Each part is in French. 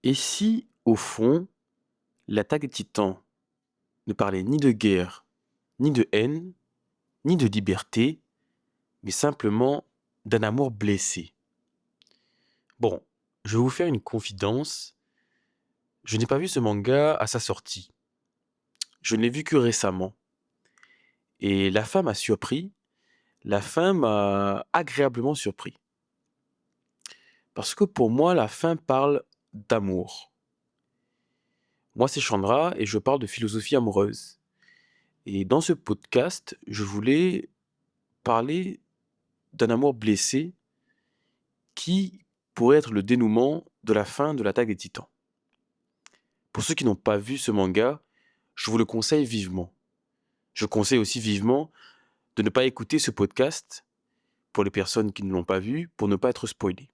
Et si, au fond, l'attaque des Titans ne parlait ni de guerre, ni de haine, ni de liberté, mais simplement d'un amour blessé? Bon, je vais vous faire une confidence, je n'ai pas vu ce manga à sa sortie. Je ne l'ai vu que récemment. Et la fin m'a surpris, la fin m'a agréablement surpris. Parce que pour moi, la fin parle d'amour. Moi, c'est Chandra et je parle de philosophie amoureuse. Et dans ce podcast, je voulais parler d'un amour blessé qui pourrait être le dénouement de la fin de l'Attaque des Titans. Pour ceux qui n'ont pas vu ce manga, je vous le conseille vivement. Je conseille aussi vivement de ne pas écouter ce podcast pour les personnes qui ne l'ont pas vu, pour ne pas être spoilés.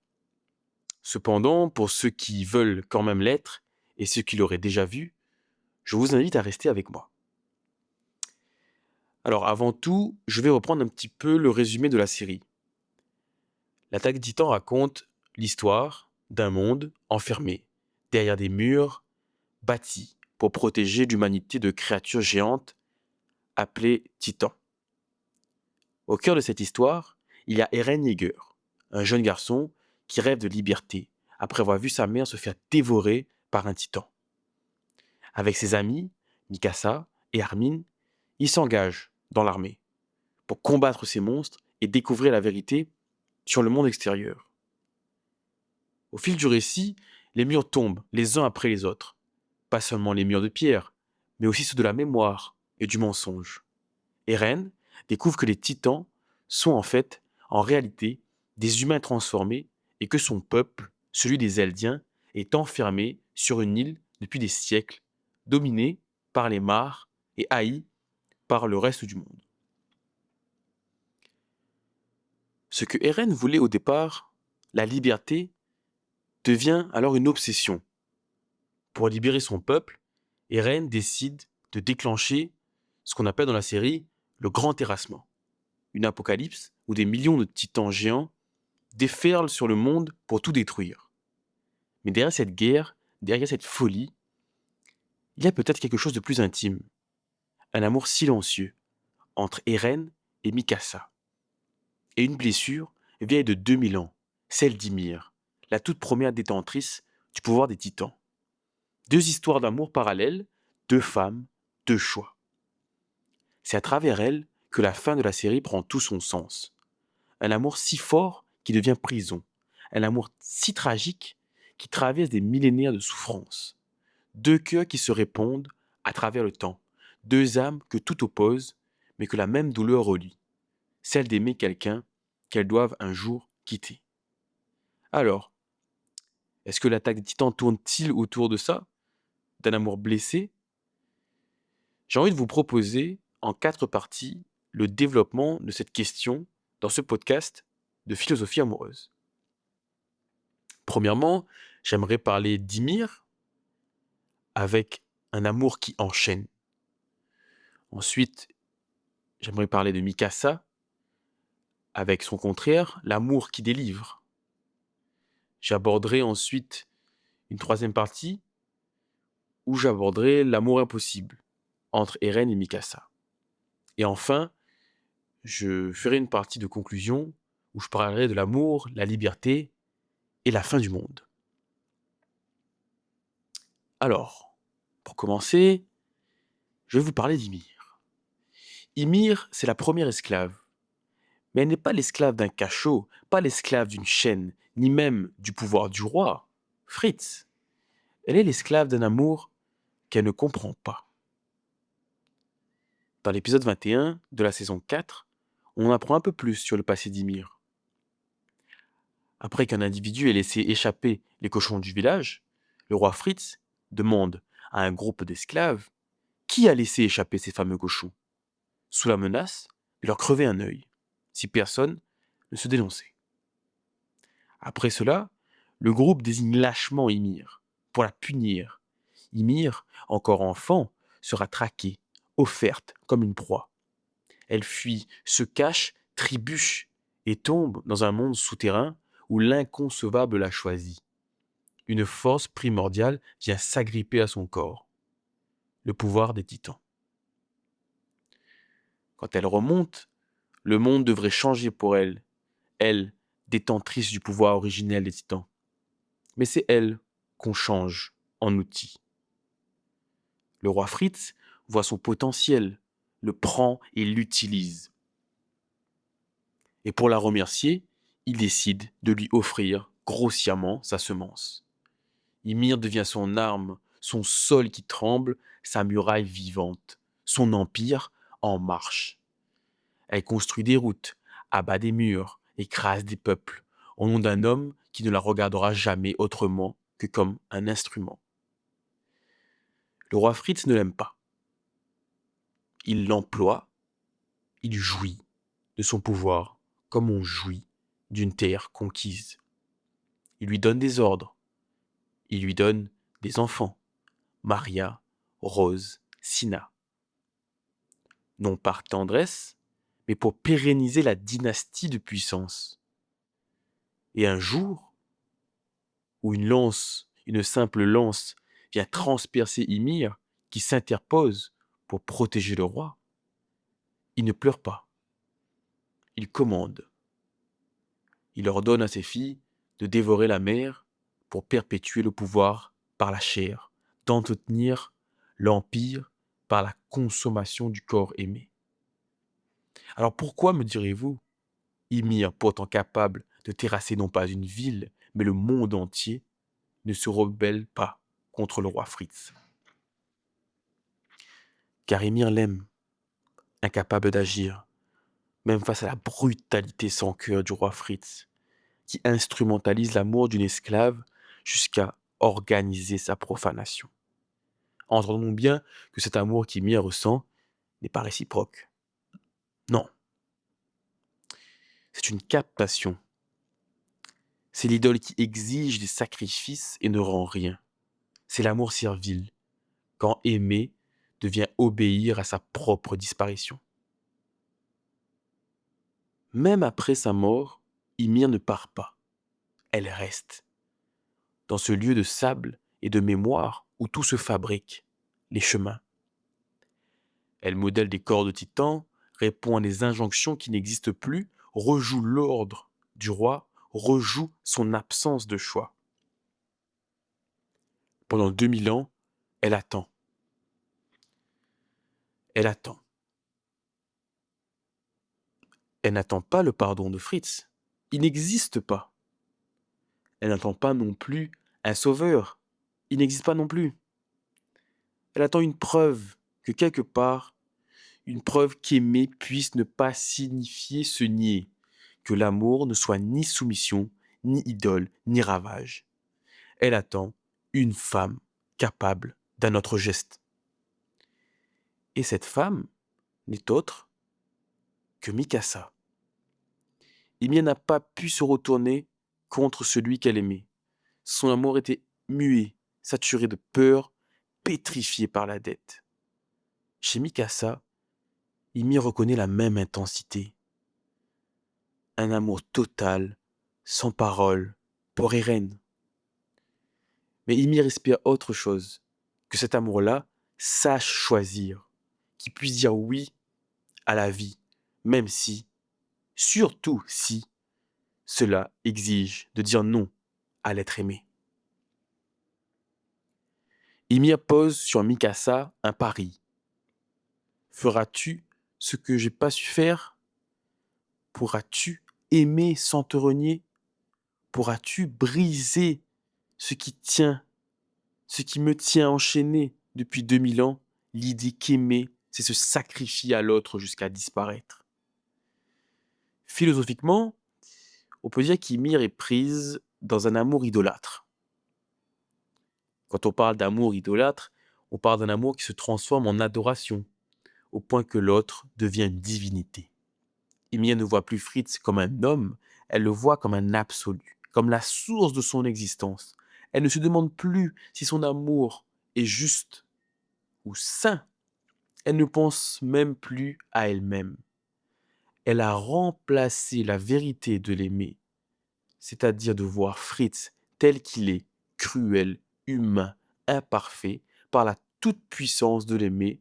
Cependant, pour ceux qui veulent quand même l'être, et ceux qui l'auraient déjà vu, je vous invite à rester avec moi. Alors avant tout, je vais reprendre un petit peu le résumé de la série. L'Attaque des Titans raconte l'histoire d'un monde enfermé, derrière des murs bâtis pour protéger l'humanité de créatures géantes appelées Titans. Au cœur de cette histoire, il y a Eren Yeager, un jeune garçon qui rêve de liberté après avoir vu sa mère se faire dévorer par un titan. Avec ses amis, Mikasa et Armin, il s'engage dans l'armée pour combattre ces monstres et découvrir la vérité sur le monde extérieur. Au fil du récit, les murs tombent les uns après les autres. Pas seulement les murs de pierre, mais aussi ceux de la mémoire et du mensonge. Eren découvre que les titans sont en réalité, des humains transformés et que son peuple, celui des Eldiens, est enfermé sur une île depuis des siècles, dominé par les Mars et haï par le reste du monde. Ce que Eren voulait au départ, la liberté, devient alors une obsession. Pour libérer son peuple, Eren décide de déclencher ce qu'on appelle dans la série le grand terrassement, une apocalypse où des millions de titans géants déferlent sur le monde pour tout détruire. Mais derrière cette guerre, derrière cette folie, il y a peut-être quelque chose de plus intime, un amour silencieux entre Eren et Mikasa. Et une blessure vieille de 2000 ans, celle d'Ymir, la toute première détentrice du pouvoir des titans. Deux histoires d'amour parallèles, deux femmes, deux choix. C'est à travers elles que la fin de la série prend tout son sens. Un amour si fort qui devient prison. Un amour si tragique qui traverse des millénaires de souffrance. Deux cœurs qui se répondent à travers le temps. Deux âmes que tout oppose, mais que la même douleur relie. Celle d'aimer quelqu'un qu'elles doivent un jour quitter. Alors, est-ce que l'attaque des titans tourne-t-il autour de ça? D'un amour blessé? J'ai envie de vous proposer, en 4 parties, le développement de cette question dans ce podcast de philosophie amoureuse. Premièrement, j'aimerais parler d'Ymir avec un amour qui enchaîne. Ensuite, j'aimerais parler de Mikasa avec son contraire, l'amour qui délivre. J'aborderai ensuite une troisième partie où j'aborderai l'amour impossible entre Eren et Mikasa. Et enfin, je ferai une partie de conclusion où je parlerai de l'amour, la liberté et la fin du monde. Alors, pour commencer, je vais vous parler d'Ymir. Ymir, c'est la première esclave. Mais elle n'est pas l'esclave d'un cachot, pas l'esclave d'une chaîne, ni même du pouvoir du roi, Fritz. Elle est l'esclave d'un amour qu'elle ne comprend pas. Dans l'épisode 21 de la saison 4, on apprend un peu plus sur le passé d'Ymir. Après qu'un individu ait laissé échapper les cochons du village, le roi Fritz demande à un groupe d'esclaves qui a laissé échapper ces fameux cochons, sous la menace de leur crever un œil, si personne ne se dénonçait. Après cela, le groupe désigne lâchement Ymir pour la punir. Ymir, encore enfant, sera traquée, offerte comme une proie. Elle fuit, se cache, trébuche et tombe dans un monde souterrain où l'inconcevable l'a choisie. une force primordiale vient s'agripper à son corps, le pouvoir des titans. Quand elle remonte, le monde devrait changer pour elle, elle, détentrice du pouvoir originel des titans. Mais c'est elle qu'on change en outil. Le roi Fritz voit son potentiel, le prend et l'utilise. Et pour la remercier, il décide de lui offrir grossièrement sa semence. Ymir devient son arme, son sol qui tremble, sa muraille vivante, son empire en marche. Elle construit des routes, abat des murs, écrase des peuples, au nom d'un homme qui ne la regardera jamais autrement que comme un instrument. Le roi Fritz ne l'aime pas. Il l'emploie, il jouit de son pouvoir comme on jouit d'une terre conquise. Il lui donne des ordres, il lui donne des enfants, Maria, Rose, Sina. Non par tendresse, mais pour pérenniser la dynastie de puissance. Et un jour, où une simple lance, vient transpercer Ymir, qui s'interpose pour protéger le roi, il ne pleure pas, il commande. Il ordonne à ses filles de dévorer la mer pour perpétuer le pouvoir par la chair, d'entretenir l'empire par la consommation du corps aimé. Alors pourquoi, me direz-vous, Ymir, pourtant capable de terrasser non pas une ville, mais le monde entier, ne se rebelle pas contre le roi Fritz? Car Ymir l'aime, incapable d'agir, même face à la brutalité sans cœur du roi Fritz, qui instrumentalise l'amour d'une esclave jusqu'à organiser sa profanation. Entendons bien que cet amour qu'Ymir ressent n'est pas réciproque. Non, c'est une captation. C'est l'idole qui exige des sacrifices et ne rend rien. C'est l'amour servile, quand aimer devient obéir à sa propre disparition. Même après sa mort, Ymir ne part pas. Elle reste, dans ce lieu de sable et de mémoire où tout se fabrique, les chemins. Elle modèle des corps de titans, répond à des injonctions qui n'existent plus, rejoue l'ordre du roi, rejoue son absence de choix. Pendant 2000 ans, elle attend. Elle attend. Elle n'attend pas le pardon de Fritz. Il n'existe pas. Elle n'attend pas non plus un sauveur. Il n'existe pas non plus. Elle attend une preuve que quelque part, une preuve qu'aimer puisse ne pas signifier se nier, que l'amour ne soit ni soumission, ni idole, ni ravage. Elle attend une femme capable d'un autre geste. Et cette femme n'est autre que Mikasa. Ymir n'a pas pu se retourner contre celui qu'elle aimait. Son amour était muet, saturé de peur, pétrifié par la dette. Chez Mikasa, Ymir reconnaît la même intensité. Un amour total, sans parole, pour Eren. Mais Ymir espère autre chose, que cet amour-là sache choisir, qu'il puisse dire oui à la vie, même si, surtout si, cela exige de dire non à l'être aimé. Ymir pose sur Mikasa un pari. Feras-tu ce que j'ai pas su faire? Pourras-tu aimer sans te renier? Pourras-tu briser ce qui tient, ce qui me tient enchaîné depuis 2000 ans? L'idée qu'aimer, c'est se sacrifier à l'autre jusqu'à disparaître. Philosophiquement, on peut dire qu'Ymir est prise dans un amour idolâtre. Quand on parle d'amour idolâtre, on parle d'un amour qui se transforme en adoration, au point que l'autre devient une divinité. Ymir ne voit plus Fritz comme un homme, elle le voit comme un absolu, comme la source de son existence. Elle ne se demande plus si son amour est juste ou sain. Elle ne pense même plus à elle-même. Elle a remplacé la vérité de l'aimer, c'est-à-dire de voir Fritz tel qu'il est, cruel, humain, imparfait, par la toute-puissance de l'aimer,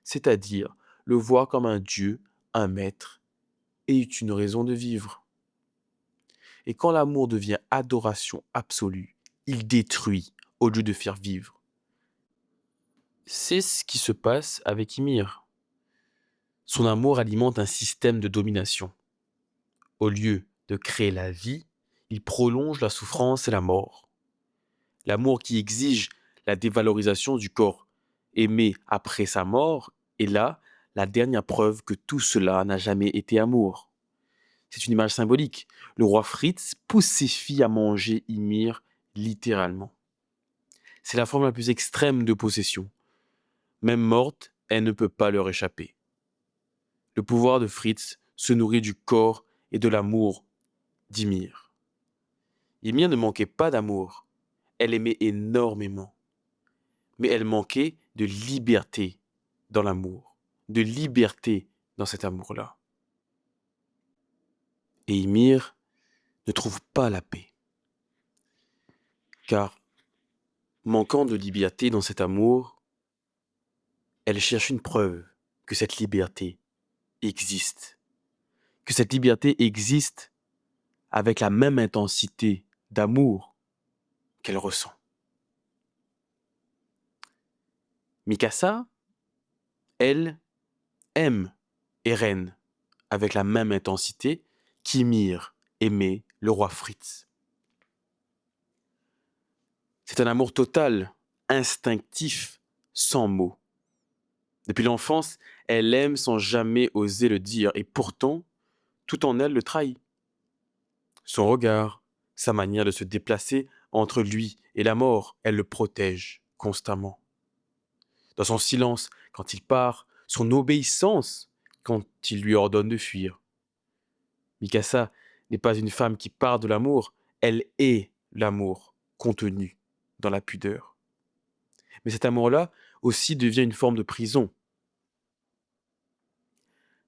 c'est-à-dire le voir comme un Dieu, un maître, et une raison de vivre. Et quand l'amour devient adoration absolue, il détruit au lieu de faire vivre. C'est ce qui se passe avec Ymir. Son amour alimente un système de domination. Au lieu de créer la vie, il prolonge la souffrance et la mort. L'amour qui exige la dévalorisation du corps aimé après sa mort est là la dernière preuve que tout cela n'a jamais été amour. C'est une image symbolique. Le roi Fritz pousse ses filles à manger Ymir littéralement. C'est la forme la plus extrême de possession. Même morte, elle ne peut pas leur échapper. Le pouvoir de Fritz se nourrit du corps et de l'amour d'Ymir. Ymir ne manquait pas d'amour. Elle aimait énormément. Mais elle manquait de liberté dans l'amour. De liberté dans cet amour-là. Et Ymir ne trouve pas la paix. Car, manquant de liberté dans cet amour, elle cherche une preuve que cette liberté existe. Que cette liberté existe avec la même intensité d'amour qu'elle ressent. Mikasa, elle, aime Eren avec la même intensité qu'Ymir aimait le roi Fritz. C'est un amour total, instinctif, sans mots. Depuis l'enfance, elle aime sans jamais oser le dire et pourtant, tout en elle le trahit. Son regard, sa manière de se déplacer entre lui et la mort, elle le protège constamment. Dans son silence quand il part, son obéissance quand il lui ordonne de fuir. Mikasa n'est pas une femme qui part de l'amour, elle est l'amour contenu dans la pudeur. Mais cet amour-là aussi devient une forme de prison,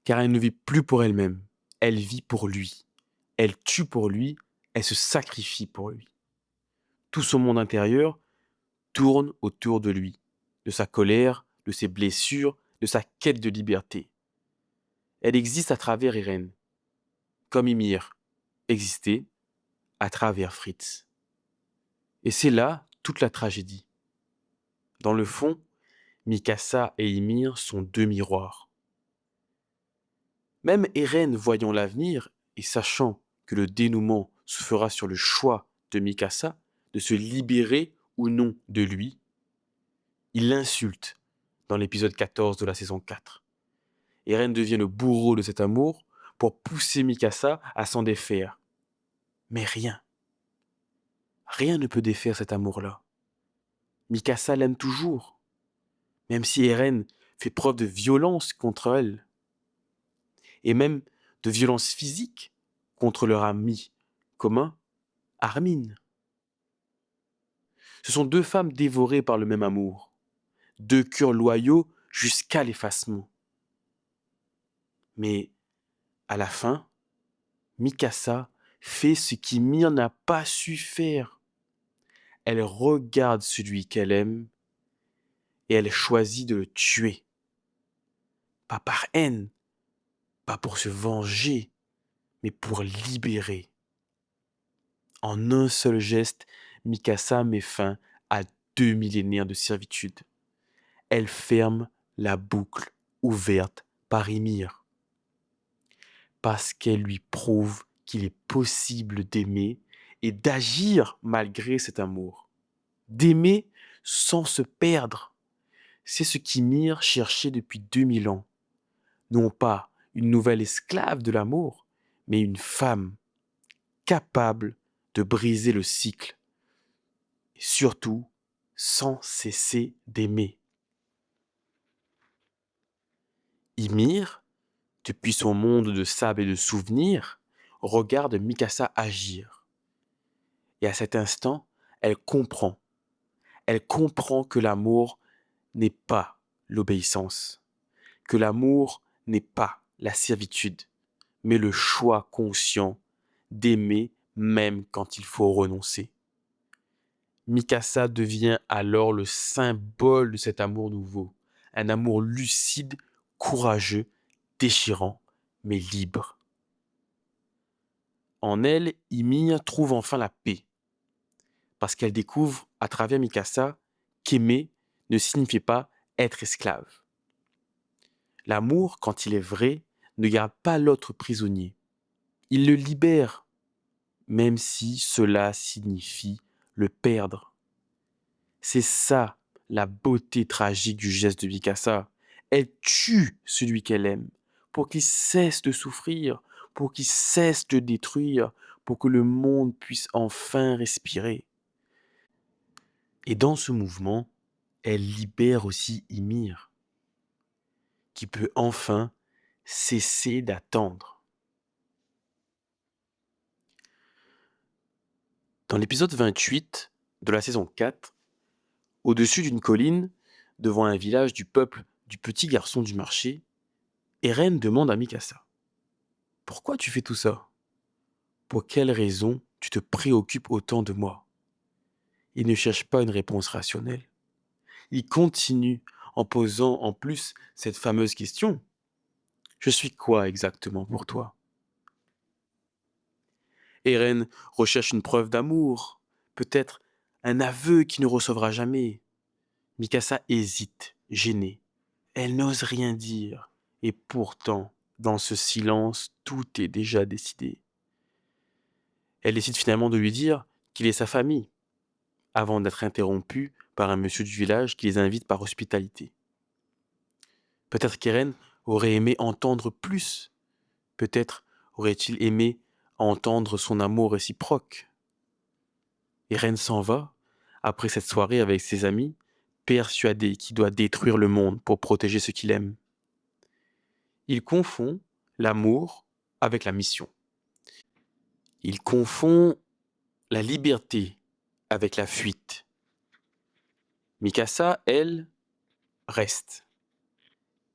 car elle ne vit plus pour elle-même, elle vit pour lui. Elle tue pour lui, elle se sacrifie pour lui. Tout son monde intérieur tourne autour de lui, de sa colère, de ses blessures, de sa quête de liberté. Elle existe à travers Eren, comme Ymir existait à travers Fritz. Et c'est là toute la tragédie. Dans le fond, Mikasa et Ymir sont deux miroirs. Même Eren voyant l'avenir et sachant que le dénouement se fera sur le choix de Mikasa de se libérer ou non de lui, il l'insulte dans l'épisode 14 de la saison 4. Eren devient le bourreau de cet amour pour pousser Mikasa à s'en défaire. Mais rien ne peut défaire cet amour-là. Mikasa l'aime toujours, même si Eren fait preuve de violence contre elle, et même de violence physique contre leur ami commun, Armin. Ce sont deux femmes dévorées par le même amour, deux cœurs loyaux jusqu'à l'effacement. Mais à la fin, Mikasa fait ce qu'Ymir n'a pas su faire. Elle regarde celui qu'elle aime et elle choisit de le tuer. Pas par haine, pas pour se venger, mais pour libérer. En un seul geste, Mikasa met fin à 2 millénaires de servitude. Elle ferme la boucle ouverte par Ymir. Parce qu'elle lui prouve qu'il est possible d'aimer et d'agir malgré cet amour. D'aimer sans se perdre. C'est ce qu'Ymir cherchait depuis 2000 ans. Non pas une nouvelle esclave de l'amour, mais une femme capable de briser le cycle. Et surtout, sans cesser d'aimer. Ymir, depuis son monde de sable et de souvenirs, regarde Mikasa agir. Et à cet instant, elle comprend. Elle comprend que l'amour n'est pas l'obéissance, que l'amour n'est pas la servitude, mais le choix conscient d'aimer même quand il faut renoncer. Mikasa devient alors le symbole de cet amour nouveau. Un amour lucide, courageux, déchirant, mais libre. En elle, Ymir trouve enfin la paix, parce qu'elle découvre, à travers Mikasa, qu'aimer ne signifie pas être esclave. L'amour, quand il est vrai, ne garde pas l'autre prisonnier. Il le libère, même si cela signifie le perdre. C'est ça la beauté tragique du geste de Mikasa. Elle tue celui qu'elle aime pour qu'il cesse de souffrir, pour qu'il cesse de détruire, pour que le monde puisse enfin respirer. Et dans ce mouvement, elle libère aussi Ymir, qui peut enfin cesser d'attendre. Dans l'épisode 28 de la saison 4, au-dessus d'une colline, devant un village du peuple du petit garçon du marché, Eren demande à Mikasa: pourquoi tu fais tout ça? Pour quelle raison tu te préoccupes autant de moi? Il ne cherche pas une réponse rationnelle. Il continue en posant en plus cette fameuse question: je suis quoi exactement pour toi? Eren recherche une preuve d'amour, peut-être un aveu qu'il ne recevra jamais. Mikasa hésite, gênée. Elle n'ose rien dire. Et pourtant, dans ce silence, tout est déjà décidé. Elle décide finalement de lui dire qu'il est sa famille, avant d'être interrompue par un monsieur du village qui les invite par hospitalité. Peut-être qu'Eren aurait aimé entendre plus. Peut-être aurait-il aimé entendre son amour réciproque. Eren s'en va, après cette soirée avec ses amis, persuadé qu'il doit détruire le monde pour protéger ce qu'il aime. Il confond l'amour avec la mission. Il confond la liberté avec la fuite. Mikasa, elle, reste.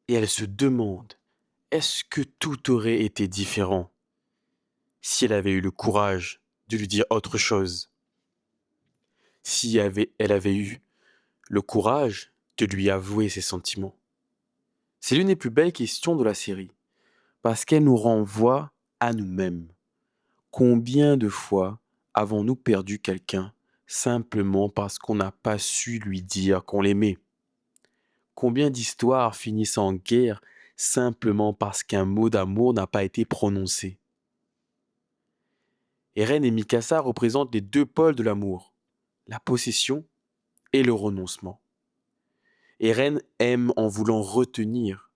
Et elle se demande, est-ce que tout aurait été différent si elle avait eu le courage de lui dire autre chose? Si elle avait eu le courage de lui avouer ses sentiments? C'est l'une des plus belles questions de la série, parce qu'elle nous renvoie à nous-mêmes. Combien de fois avons-nous perdu quelqu'un simplement parce qu'on n'a pas su lui dire qu'on l'aimait? Combien d'histoires finissent en guerre simplement parce qu'un mot d'amour n'a pas été prononcé? Eren et Mikasa représentent les deux pôles de l'amour, la possession et le renoncement. Eren aime en voulant retenir,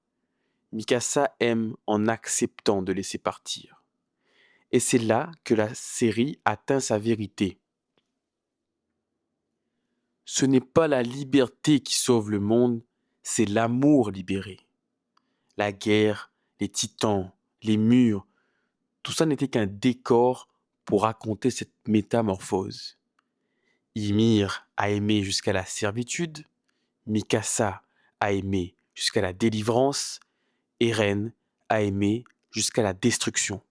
Mikasa aime en acceptant de laisser partir. Et c'est là que la série atteint sa vérité. Ce n'est pas la liberté qui sauve le monde, c'est l'amour libéré. La guerre, les titans, les murs, tout ça n'était qu'un décor pour raconter cette métamorphose. Ymir a aimé jusqu'à la servitude, Mikasa a aimé jusqu'à la délivrance, Eren a aimé jusqu'à la destruction.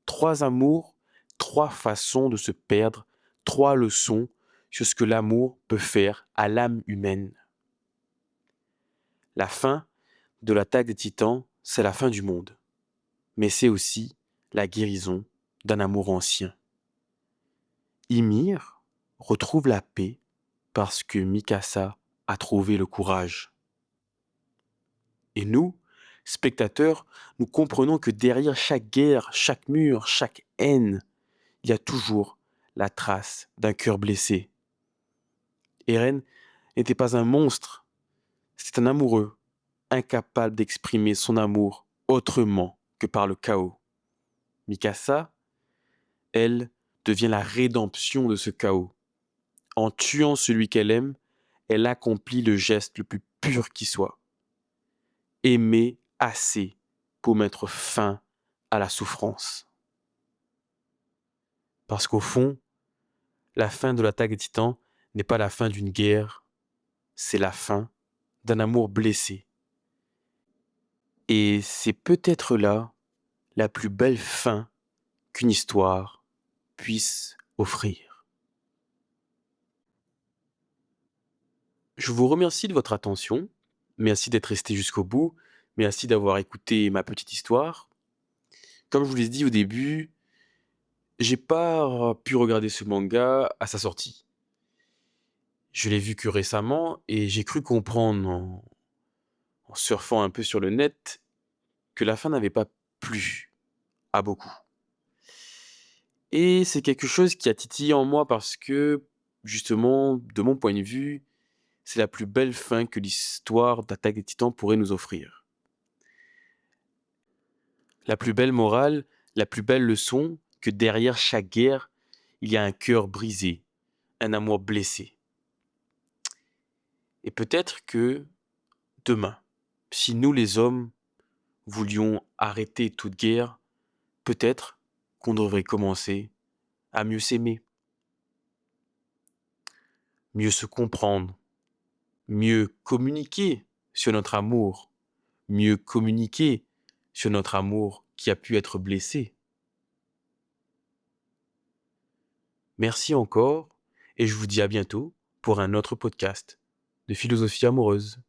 3 amours, 3 façons de se perdre, 3 leçons sur ce que l'amour peut faire à l'âme humaine. La fin de l'attaque des titans, c'est la fin du monde, mais c'est aussi la guérison d'un amour ancien. Ymir retrouve la paix parce que Mikasa a trouvé le courage. Et nous, spectateurs, nous comprenons que derrière chaque guerre, chaque mur, chaque haine, il y a toujours la trace d'un cœur blessé. Eren n'était pas un monstre, c'était un amoureux, incapable d'exprimer son amour autrement que par le chaos. Mikasa, elle, devient la rédemption de ce chaos. En tuant celui qu'elle aime, elle accomplit le geste le plus pur qui soit. Aimer assez pour mettre fin à la souffrance. Parce qu'au fond, la fin de l'attaque des titans n'est pas la fin d'une guerre, c'est la fin d'un amour blessé. Et c'est peut-être là la plus belle fin qu'une histoire puisse offrir. Je vous remercie de votre attention. Merci d'être resté jusqu'au bout. Merci d'avoir écouté ma petite histoire. Comme je vous l'ai dit au début, j'ai pas pu regarder ce manga à sa sortie. Je l'ai vu que récemment et j'ai cru comprendre en surfant un peu sur le net que la fin n'avait pas plu à beaucoup. Et c'est quelque chose qui a titillé en moi parce que, justement, de mon point de vue, c'est la plus belle fin que l'histoire d'Attaque des Titans pourrait nous offrir. La plus belle morale, la plus belle leçon que derrière chaque guerre, il y a un cœur brisé, un amour blessé. Et peut-être que demain, si nous les hommes voulions arrêter toute guerre, peut-être qu'on devrait commencer à mieux s'aimer, mieux se comprendre, mieux communiquer sur notre amour, mieux communiquer sur notre amour qui a pu être blessé. Merci encore et je vous dis à bientôt pour un autre podcast de philosophie amoureuse.